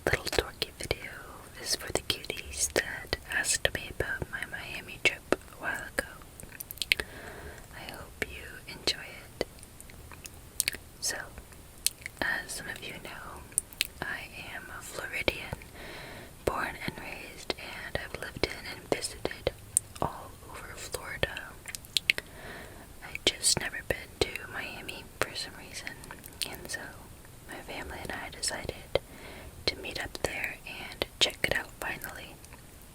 little dorky video is for the cuties that asked me about my Miami trip a while ago. I hope you enjoy it. So, as some of you know, I am a Floridian, born and raised, and I've lived in and visited all over Florida. I just never been to Miami for some reason, and so my family and I decided to meet up there and check it out finally,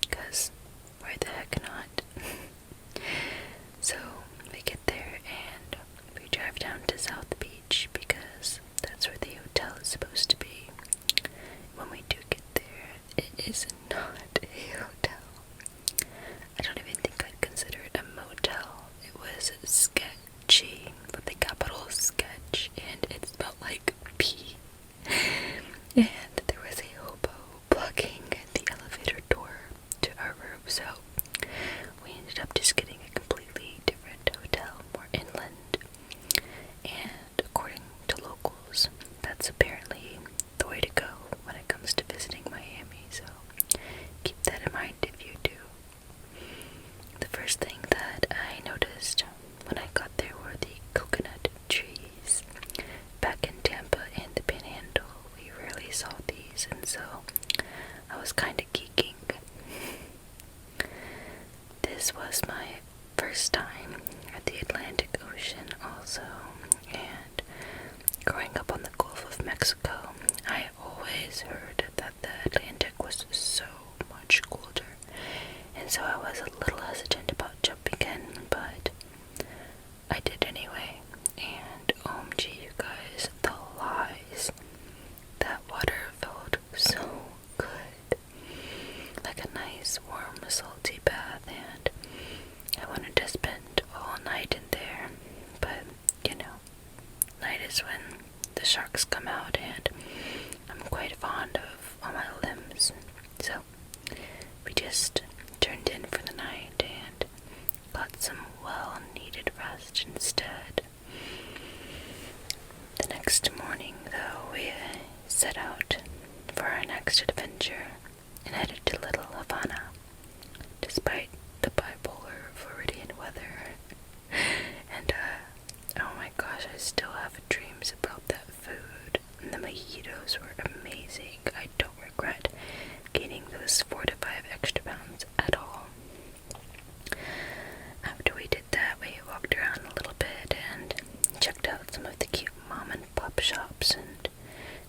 because why the heck not? So we get there and we drive down to South Beach because that's where the hotel is supposed to be. When we do get there, it is not a hotel. I don't even think I'd consider it a motel. It was sketchy, with the capital sketch, and it smelled like pee. And there was a hobo blocking the elevator door to our room, so we ended up just getting a completely different hotel, more inland. And according to locals, that's apparently the way to go when it comes to visiting Miami, so keep that in mind if you do. The first thing that I noticed when I got there were the coconut trees. Back in Tampa and the Panhandle, we rarely saw these, and so I was kind of geeking. This was my first time at the Atlantic Ocean also, and growing up on the Gulf of Mexico, I always heard that the Atlantic was so much colder, and so I was a little hesitant about jumping in, but I did anyway. And OMG, you guys, the lies. That water felt so good, like a nice warm salty bath, and I wanted to spend all night in there, but you know, night is when the sharks come out, and I'm quite fond of all my limbs, so we just turned in for the night and got some well-needed rest instead. The next morning, though, we set out for our next adventure and headed to Little Havana, despite the bipolar Floridian weather. And, oh my gosh, I still have dreams about that food. And the mojitos were amazing. I don't regret gaining those 4 to 5 extra pounds at all. After we did that, we walked around a little bit and checked out some of the cute mom and pop shops and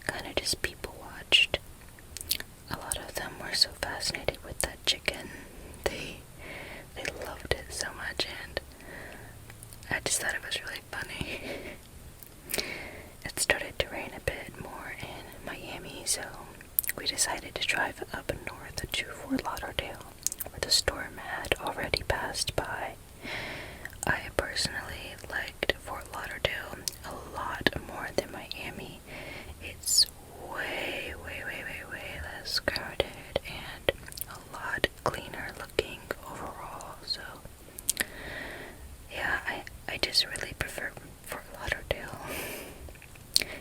kind of just people watched. A lot of them were so fascinated with that chicken. They loved it so much, and I just thought it was really funny. It started to rain a bit more in Miami, so we decided to drive up north to Fort Lauderdale, where the storm had already passed by. I personally liked Fort Lauderdale a lot more than Miami. It's way less crowded and a lot cleaner looking overall, so yeah, I just really prefer Fort Lauderdale.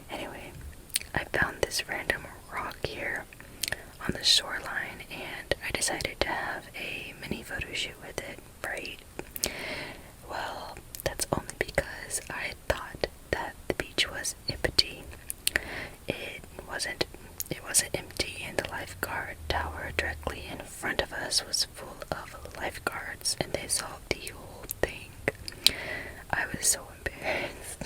Anyway, I found this random rock here on the shoreline, and I decided to have a mini photo shoot with it, right? Well, that's only because I thought that the beach was empty. It wasn't empty, and the lifeguard tower directly in front of us was full of lifeguards, and they saw the whole thing. I was so embarrassed.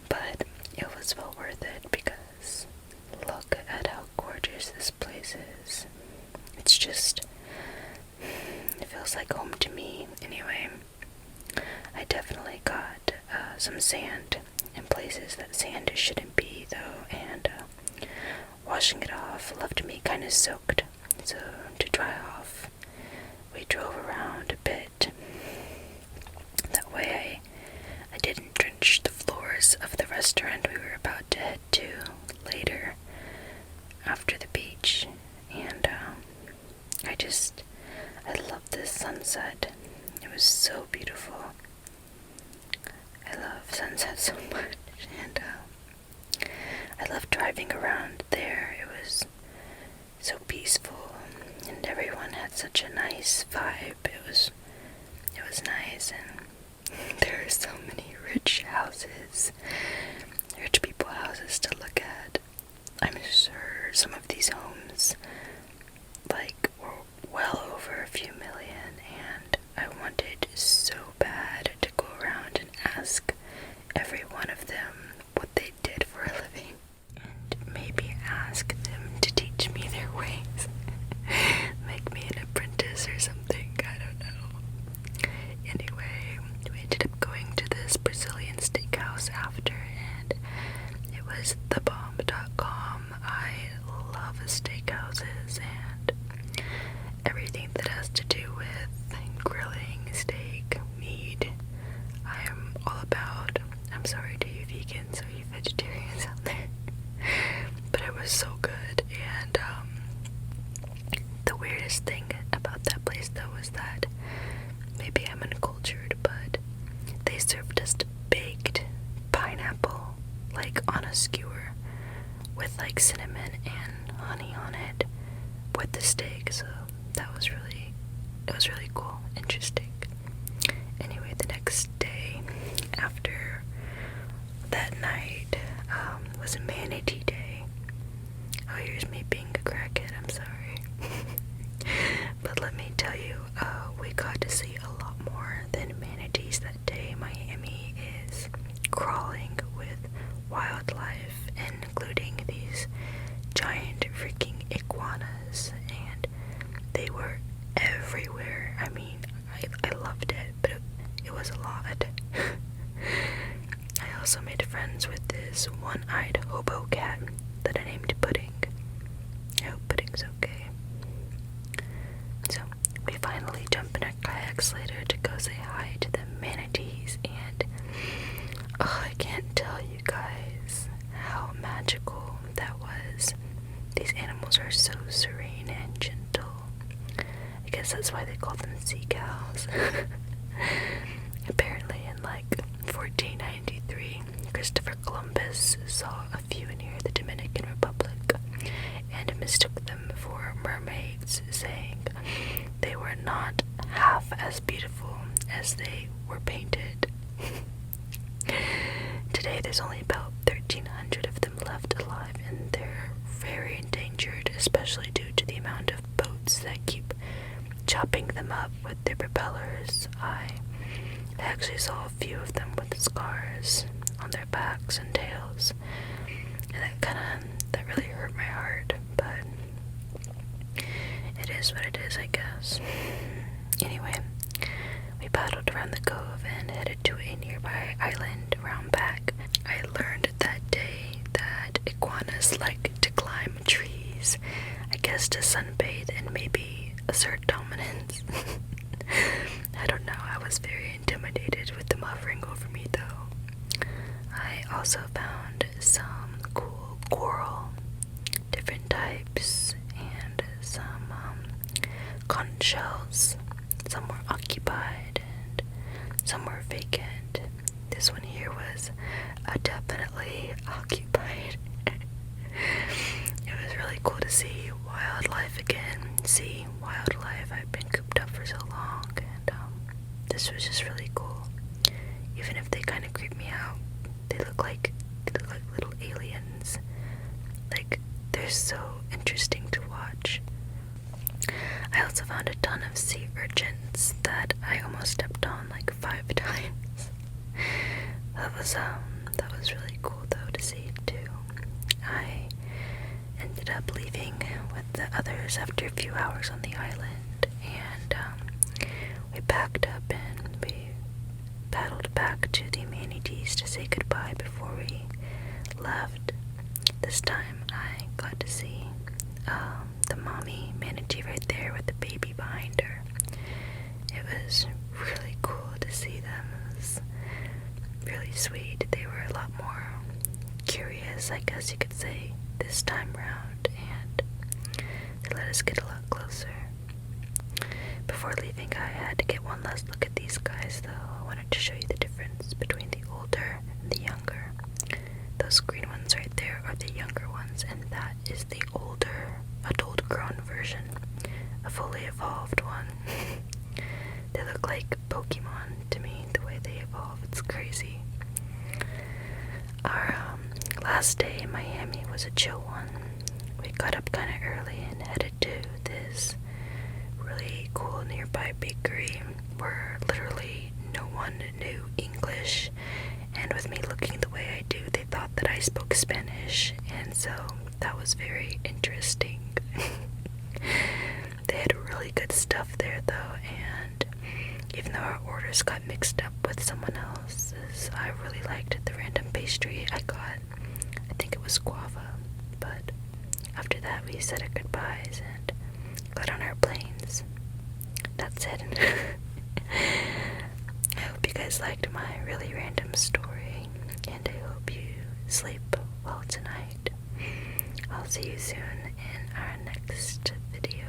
But it was well worth it, because look at how gorgeous this place is. It's just, it feels like home to me anyway. I definitely got some sand in places that sand shouldn't be though, and washing it off left me kind of soaked. So to dry off, we drove around a bit. That way I didn't drench the floors of the restaurant we were about to head to later after the beach. And I love this sunset. It was so beautiful. I love sunsets so much, and I love driving around there. It some of these homes like were well over a few million, and I wanted so bad to go around and ask every one of them what they did for a living, and maybe ask them to teach me their ways. Make me an apprentice or something, I don't know. Anyway, we ended up going to this Brazilian steakhouse after, and it was thebomb.com. I love steakhouses and everything that has to do with grilling, steak, meat. I am all about. I'm sorry to you vegans or you vegetarians out there, but it was so good. And the weirdest thing about that place though was that maybe I'm uncultured, but they served us baked pineapple like on a skewer with like cinnamon and honey on it with the steak. So that was really, it was really cool, interesting. Anyway, the next day after that night was a manatee day. Oh, here's me being a crackhead, I'm sorry. But let me tell you, we got to see a lot more than manatees that day. Miami is crawling with wildlife, including these giant freaking iguanas, and they were everywhere. I mean, I loved it, but it was a lot. I also made friends with this one-eyed hobo cat that I named Pudding. I hope Pudding's okay. So, we finally jump in our kayaks later to go say hi to the manatees, and oh, I can't tell you guys how magical that was. These animals are so serene and gentle. I guess that's why they call them sea cows. Apparently in like 1493, Christopher Columbus saw a few near the Dominican Republic and mistook them for mermaids, saying they were not half as beautiful as they were painted. Today there's only about 1,300 of them left alive, and they're very endangered, especially due to the amount of boats that keep chopping them up with their propellers. I actually saw a few of them with scars on their backs and tails, and that really hurt my heart, but it is what it is, I guess. Anyway, we paddled around the cove and headed to a nearby island around back. I learned that day that iguanas like to climb trees, I guess to sunbathe and maybe assert dominance. I don't know, I was very intimidated with them hovering over me though. I also found some cool coral, different types, and some conch shells. Some were occupied and some were vacant. This one here was definitely occupied. It was really cool to see wildlife again. I've been cooped up for so long, and this was just really cool. Even if they kind of creep me out, they look like little aliens. Like, they're so interesting to watch. I also found a ton of sea urchins that I almost stepped on like 5 times. That was really cool though to see too. I ended up leaving with the others after a few hours on the island, and we packed up and we paddled back to the manatees to say goodbye before we left. This time I got to see the mommy manatee right there with the baby behind her. It was really cool to see them. It was really sweet. They were a lot more curious, I guess you could say, this time round, and they let us get a lot closer. Before leaving, I had to get one last look at these guys though. I wanted to show you the difference between the older and the younger. Those green ones right there are the younger ones, and that is the older, adult-grown version, a fully evolved one. They look like Pokemon to me, the way they evolve. It's crazy. Our last day in Miami was a chill one. we got up kind of early and headed to this really cool nearby bakery where literally no one knew English, and with me looking the way I do, they thought that I spoke Spanish, and so that was very interesting. They had really good stuff there though, and even though our orders got mixed up with someone else's, I really liked the random pastry I got. I think it was guava, but after that we said our goodbyes and got on our planes. That's it. I hope you guys liked my really random story, and I hope you sleep well tonight. I'll see you soon in our next video.